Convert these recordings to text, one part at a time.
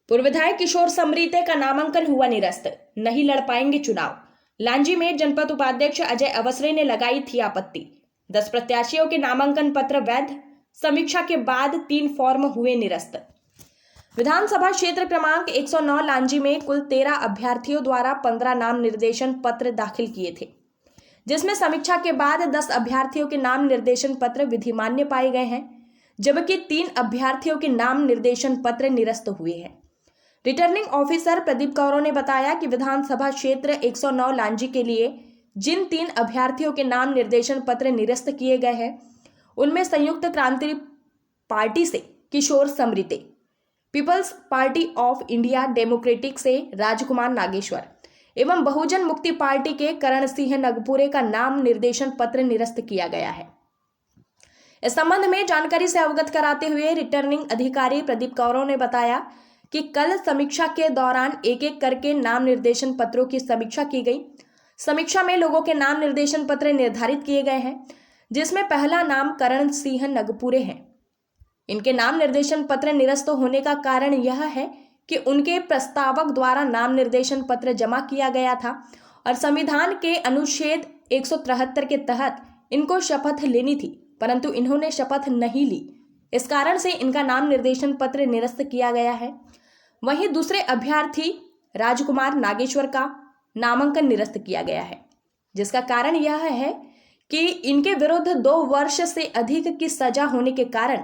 पूर्व विधायक किशोर समरीते का नामांकन हुआ निरस्त, नहीं लड़ पाएंगे चुनाव। लांजी में जनपद उपाध्यक्ष अजय अवसरे ने लगाई थी आपत्ति। 10 प्रत्याशियों के नामांकन पत्र वैध, समीक्षा के बाद 3 फॉर्म हुए निरस्त। विधानसभा क्षेत्र क्रमांक 109 लांजी में कुल 13 अभ्यर्थियों द्वारा 15 नाम निर्देशन पत्र दाखिल किए थे, जिसमें समीक्षा के बाद 10 अभ्यर्थियों के नाम निर्देशन पत्र विधिमान्य पाए गए हैं, जबकि 3 अभ्यर्थियों के नाम निर्देशन पत्र निरस्त हुए हैं। रिटर्निंग ऑफिसर प्रदीप कौरों ने बताया कि विधानसभा क्षेत्र 109 लांजी के लिए जिन 3 अभ्यर्थियों के नाम निर्देशन पत्र निरस्त किए गए हैं, उनमें संयुक्त क्रांति पार्टी से Kishore Samrite, People's Party of India Democratic से राजकुमार नागेश्वर एवं बहुजन मुक्ति पार्टी के करण सिंह नगपुरे का नाम निर्देशन पत्र निरस्त किया गया है। इस संबंध में जानकारी से अवगत कराते हुए रिटर्निंग अधिकारी प्रदीप कौरों ने बताया कि कल समीक्षा के दौरान एक एक करके नाम निर्देशन पत्रों की समीक्षा की गई। समीक्षा में लोगों के नाम निर्देशन पत्र निर्धारित किए गए हैं, जिसमें पहला नाम करण सिंह नगपुरे हैं। इनके नाम निर्देशन पत्र निरस्त होने का कारण यह है कि उनके प्रस्तावक द्वारा नाम निर्देशन पत्र जमा किया गया था और संविधान के अनुच्छेद 173 के तहत इनको शपथ लेनी थी, परंतु इन्होंने शपथ नहीं ली। इस कारण से इनका नाम निर्देशन पत्र निरस्त किया गया है। वहीं दूसरे अभ्यर्थी राजकुमार नागेश्वर का नामांकन निरस्त किया गया है, जिसका कारण यह है कि इनके विरुद्ध 2 वर्ष से अधिक की सजा होने के कारण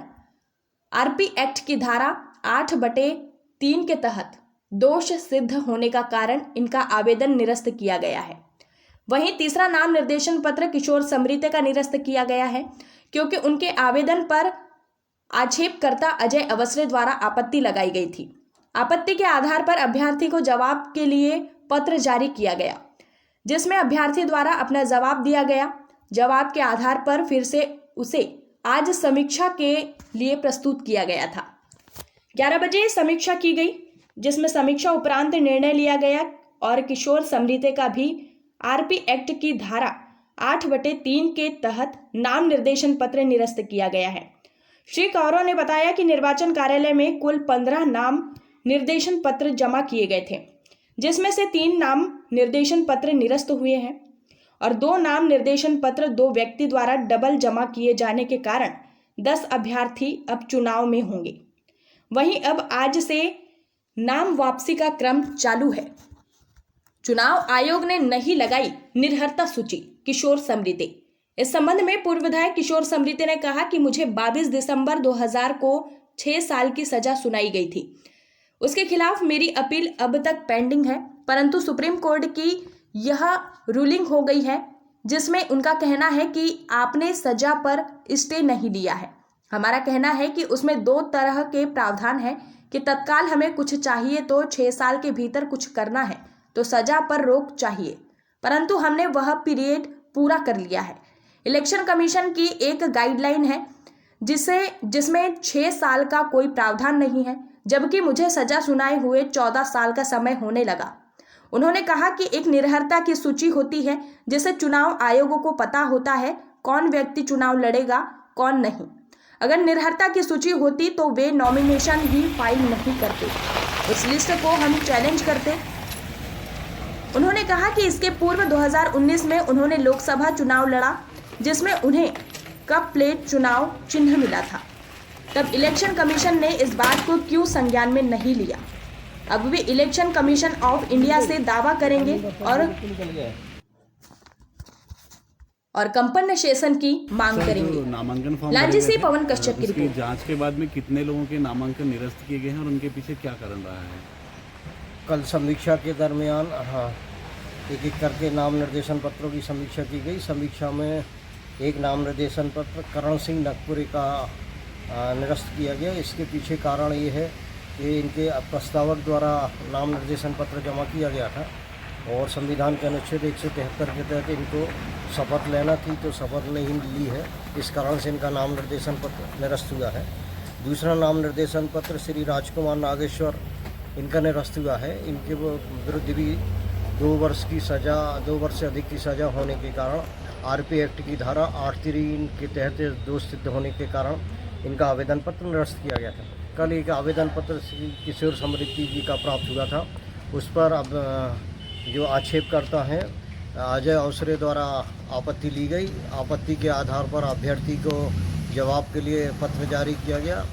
आरपी एक्ट की धारा 8/3 के तहत दोष सिद्ध होने का कारण इनका आवेदन निरस्त किया गया है। वहीं तीसरा नाम निर्देशन पत्र किशोर समरीते का निरस्त किया गया है, क्योंकि उनके आवेदन पर आक्षेपकर्ता अजय अवसरे द्वारा आपत्ति लगाई गई थी। आपत्ति के आधार पर अभ्यर्थी को जवाब के लिए पत्र जारी किया गया, जिसमें अभ्यर्थी द्वारा अपना जवाब दिया गया। जवाब के आधार पर फिर से उसे आज समीक्षा के लिए प्रस्तुत किया गया था। 11 बजे समीक्षा की गई, जिसमें समीक्षा उपरांत निर्णय लिया गया और किशोर समरीते का भी आरपी एक्ट की धारा 8/3 के तहत नाम निर्देशन पत्र निरस्त किया गया है। श्री कौरों ने बताया कि निर्वाचन कार्यालय में कुल 15 नाम निर्देशन पत्र जमा किए गए थे, जिसमें से 3 नाम निर्देशन पत्र निरस्त हुए हैं और 2 नाम निर्देशन पत्र 2 व्यक्ति द्वारा डबल जमा किए जाने के कारण 10 अभ्यर्थी अब चुनाव में होंगे। वहीं अब आज से नाम वापसी का क्रम चालू है। चुनाव आयोग ने नहीं लगाई निर्हरता सूची, किशोर समरीते। इस संबंध में पूर्व विधायक किशोर समरीते ने कहा कि मुझे 22 दिसंबर 2000 को 6 साल की सजा सुनाई गई थी। उसके खिलाफ मेरी अपील अब तक पेंडिंग है, परंतु सुप्रीम कोर्ट की यह रूलिंग हो गई है, जिसमें उनका कहना है कि आपने सजा पर स्टे नहीं लिया है। हमारा कहना है कि उसमें 2 तरह के प्रावधान है कि तत्काल हमें कुछ चाहिए तो 6 साल के भीतर कुछ करना है तो सजा पर रोक चाहिए, परंतु हमने वह पीरियड पूरा कर लिया है। इलेक्शन कमीशन की एक गाइडलाइन है जिसमें 6 साल का कोई प्रावधान नहीं है, जबकि मुझे सजा सुनाए हुए 14 साल का समय होने लगा। उन्होंने कहा कि एक निर्हरता की सूची होती है, जिसे चुनाव आयोग को पता होता है कौन व्यक्ति चुनाव लड़ेगा कौन नहीं। अगर निर्हरता की सूची होती तो वे नॉमिनेशन ही फाइल नहीं करते, उस लिस्ट को हम चैलेंज करते। उन्होंने कहा कि इसके पूर्व 2019 में उन्होंने लोकसभा चुनाव लड़ा, जिसमें उन्हें कप प्लेट चुनाव चिन्ह मिला था। तब इलेक्शन कमीशन ने इस बात को क्यों संज्ञान में नहीं लिया। अब वे इलेक्शन कमीशन ऑफ इंडिया से दावा करेंगे और कंपनसेशन की मांग करेंगे। नामांकन फॉर्म लांजी से पवन कश्यप की रिपोर्ट। जांच के बाद में कितने लोगों के नामांकन निरस्त किए गए हैं और उनके पीछे क्या कारण रहा है? कल समीक्षा के दरमियान एक एक करके नाम निर्देशन पत्रों की समीक्षा की गई। समीक्षा में एक नाम निर्देशन पत्र करण सिंह नगपुरे का निरस्त किया गया। इसके पीछे कारण ये है कि इनके प्रस्तावक द्वारा नाम निर्देशन पत्र जमा किया गया था और संविधान के अनुच्छेद 173 के तहत इनको शपथ लेना थी तो शपथ नहीं ली है, इस कारण से इनका नाम निर्देशन पत्र निरस्त हुआ है। दूसरा नाम निर्देशन पत्र श्री राजकुमार नागेश्वर इनका निरस्त हुआ है। इनके विरुद्ध भी 2 वर्ष की सज़ा, 2 वर्ष से अधिक की सज़ा होने के कारण आरपी एक्ट की धारा 8/3 के तहत दोष सिद्ध होने के कारण इनका आवेदन पत्र निरस्त किया गया था। कल एक आवेदन पत्र श्री किशोर समृद्धि जी का प्राप्त हुआ था। उस पर अब जो आक्षेपकर्ता हैं अजय अवसरे द्वारा आपत्ति ली गई। आपत्ति के आधार पर अभ्यर्थी को जवाब के लिए पत्र जारी किया गया।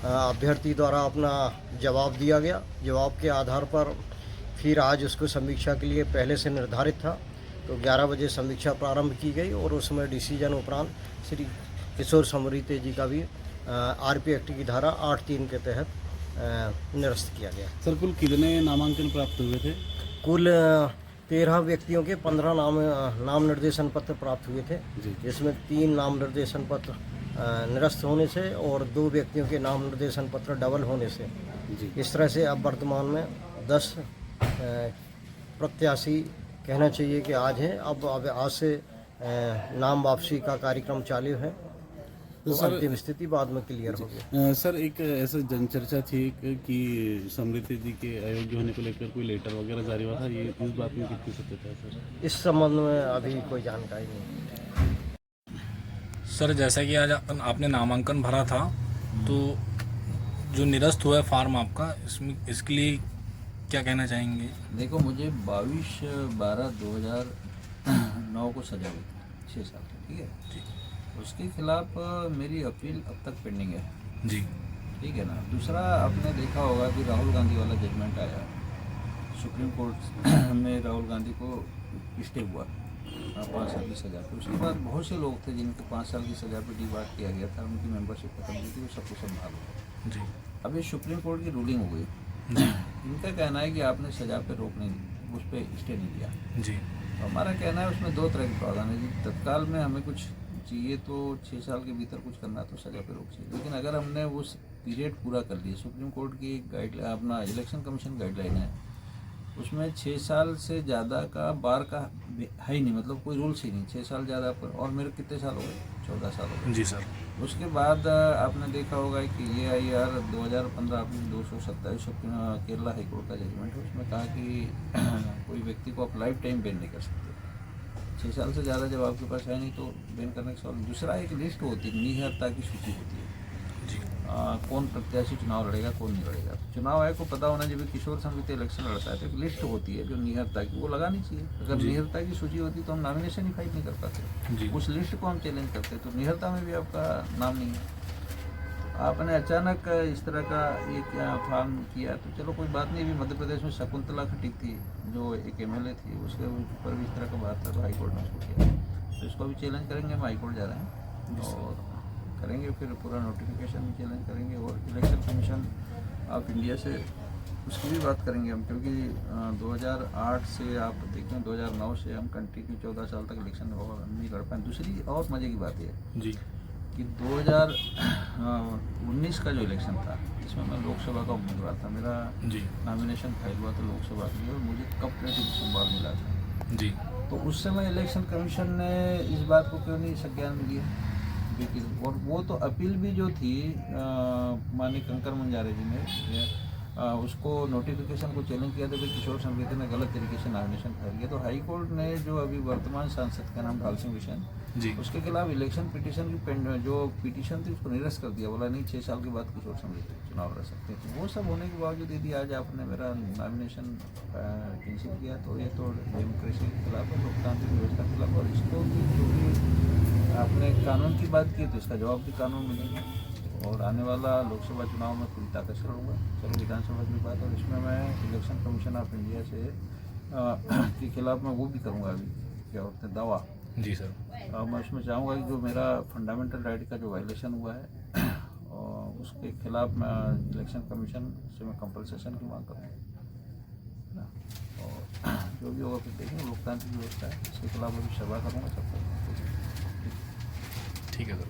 अभ्यर्थी द्वारा अपना जवाब दिया गया। जवाब के आधार पर फिर आज उसको समीक्षा के लिए पहले से निर्धारित था, तो 11 बजे समीक्षा प्रारंभ की गई और उसमें डिसीजन उपरांत श्री किशोर समृद्धि जी का भी आरपी एक्ट की धारा 8(3) के तहत निरस्त किया गया। सर कुल कितने नामांकन प्राप्त हुए थे? कुल 13 व्यक्तियों के 15 नाम निर्देशन पत्र प्राप्त हुए थे, जी। जिसमें 3 नाम निर्देशन पत्र निरस्त होने से और 2 व्यक्तियों के नाम निर्देशन पत्र डबल होने से जी। इस तरह से अब वर्तमान में 10 प्रत्याशी कहना चाहिए कि आज हैं। अब आज से नाम वापसी का कार्यक्रम चालू है, तो अंतिम स्थिति बाद में क्लियर होगी। सर एक ऐसा जनचर्चा थी कि समृद्धि जी के अयोग्य होने को लेकर कोई लेटर वगैरह जारी हुआ था, ये इस बात में कितनी सत्यता है सर? इस संबंध में अभी कोई जानकारी नहीं। सर जैसा कि आज आपने नामांकन भरा था, तो जो निरस्त हुआ है फॉर्म आपका, इसमें इसके लिए क्या कहना चाहेंगे? देखो, मुझे 22/12/2009 को सजा हुई थी 6 साल की, ठीक है। उसके खिलाफ मेरी अपील अब तक पेंडिंग है, जी। ठीक है ना। दूसरा, आपने देखा होगा कि राहुल गांधी वाला जजमेंट आया सुप्रीम कोर्ट में, राहुल गांधी को स्टे हुआ 5 साल की सज़ा पे। उसके बाद बहुत से लोग थे जिनको 5 साल की सज़ा पे डिबार किया गया था, उनकी मेंबरशिप खत्म हुई थी, वो सबको संभाल हुआ। जी। अब ये सुप्रीम कोर्ट की रूलिंग हो गई। इनका कहना है कि आपने सज़ा पे रोक नहीं दी, उस पर स्टे नहीं दिया। जी। तो हमारा कहना है उसमें 2 तरह के प्रावधान है जी। तत्काल में हमें कुछ चाहिए तो 6 साल के भीतर कुछ करना तो सज़ा पे रोक चाहिए, लेकिन अगर हमने उस पीरियड पूरा कर लिया, सुप्रीम कोर्ट की गाइडलाइन, अपना इलेक्शन कमीशन गाइडलाइन है, उसमें 6 साल से ज़्यादा का बार का है ही नहीं, मतलब कोई रूल्स ही नहीं। 6 साल ज़्यादा पर, और मेरे कितने साल हो गए? 14 साल हो गए। जी सर। उसके बाद आपने देखा होगा कि AIR 2015 अपनी 227 केरला हाईकोर्ट का जजमेंट है, उसमें कहा कि कोई व्यक्ति को आप लाइफ टाइम बैन नहीं कर सकते। 6 साल से ज़्यादा जब आपके पास है नहीं तो बैन करने का सवाल। दूसरा, एक लिस्ट होती है, निहत्ता की सूची होती है, जी। कौन प्रत्याशी चुनाव लड़ेगा, कौन नहीं लड़ेगा। चुनाव आयोग को पता होना, जब किशोर समिति इलेक्शन लड़ता है तो एक लिस्ट होती है जो निहत्ता की, वो लगानी चाहिए। अगर निहत्ता की सूची होती तो हम नॉमिनेशन ही फाइल नहीं कर पाते, जी। उस लिस्ट को हम चैलेंज करते। तो निहत्ता में भी आपका नाम नहीं है, आपने अचानक इस तरह का एक फॉर्म किया, तो चलो कोई बात नहीं। भी मध्य प्रदेश में शकुंतला खटीक थी जो एक MLA थी, उसके ऊपर भी इस तरह का बात था, तो हाईकोर्ट ने उसको किया। तो इसको भी चैलेंज करेंगे, हम हाईकोर्ट जा रहे हैं और करेंगे, फिर पूरा नोटिफिकेशन भी चैलेंज करेंगे। और इलेक्शन कमीशन ऑफ इंडिया से उसकी भी बात करेंगे हम, क्योंकि 2008 से आप देखें 2009 से हम कंटिन्यू 14 साल तक इलेक्शन नहीं लड़ पाए। दूसरी और मज़े की बात यह है जी कि 2019 का जो इलेक्शन था, इसमें मैं लोकसभा का उम्मीदवार था, मेरा जी नॉमिनेशन फाइल हुआ था लोकसभा के लिए और मुझे कब क्रेडिट संभाल मिला था। जी। तो उस समय इलेक्शन कमीशन ने इस बात को क्यों नहीं संज्ञान में लिया? और वो तो अपील भी जो थी माननीय कंकर मंजारे जी ने उसको नोटिफिकेशन को चैलेंज किया था कि किशोर समृद्धि ने गलत तरीके से नॉमिनेशन फाइल किया। तो हाई कोर्ट ने जो अभी वर्तमान सांसद का नाम ढाल सिंह बिशन, जी। उसके खिलाफ इलेक्शन पिटीशन की जो पिटीशन थी उसको निरस्त कर दिया। बोला नहीं, 6 साल के बाद किशोर समृद्धि चुनाव लड़ सकते हैं। तो वो सब होने के बावजूद यदि आज आपने मेरा नॉमिनेशन कैंसिल किया तो ये तो डेमोक्रेसी के खिलाफ है, लोकतांत्रिक व्यवस्था के खिलाफ। और इसको भी जो भी आपने कानून की बात की तो इसका जवाब भी कानून मिलेगा। और आने वाला लोकसभा चुनाव में पूरी ताकत से लड़ूंगा। चलो विधानसभा की बात, और इसमें मैं इलेक्शन कमीशन ऑफ इंडिया से के खिलाफ मैं वो भी करूँगा, अभी क्या होता है दावा। जी सर। मैं उसमें चाहूँगा कि जो मेरा फंडामेंटल राइट का जो वायलेशन हुआ है उसके खिलाफ मैं इलेक्शन कमीशन से मैं कंपनसेशन की मांग करूँगा ना। और जो भी होगा फिर देखेंगे, लोकतांत्रिक व्यवस्था है, इसके खिलाफ अभी सभा करूँगा, सब करूँगा। ठीक है सर।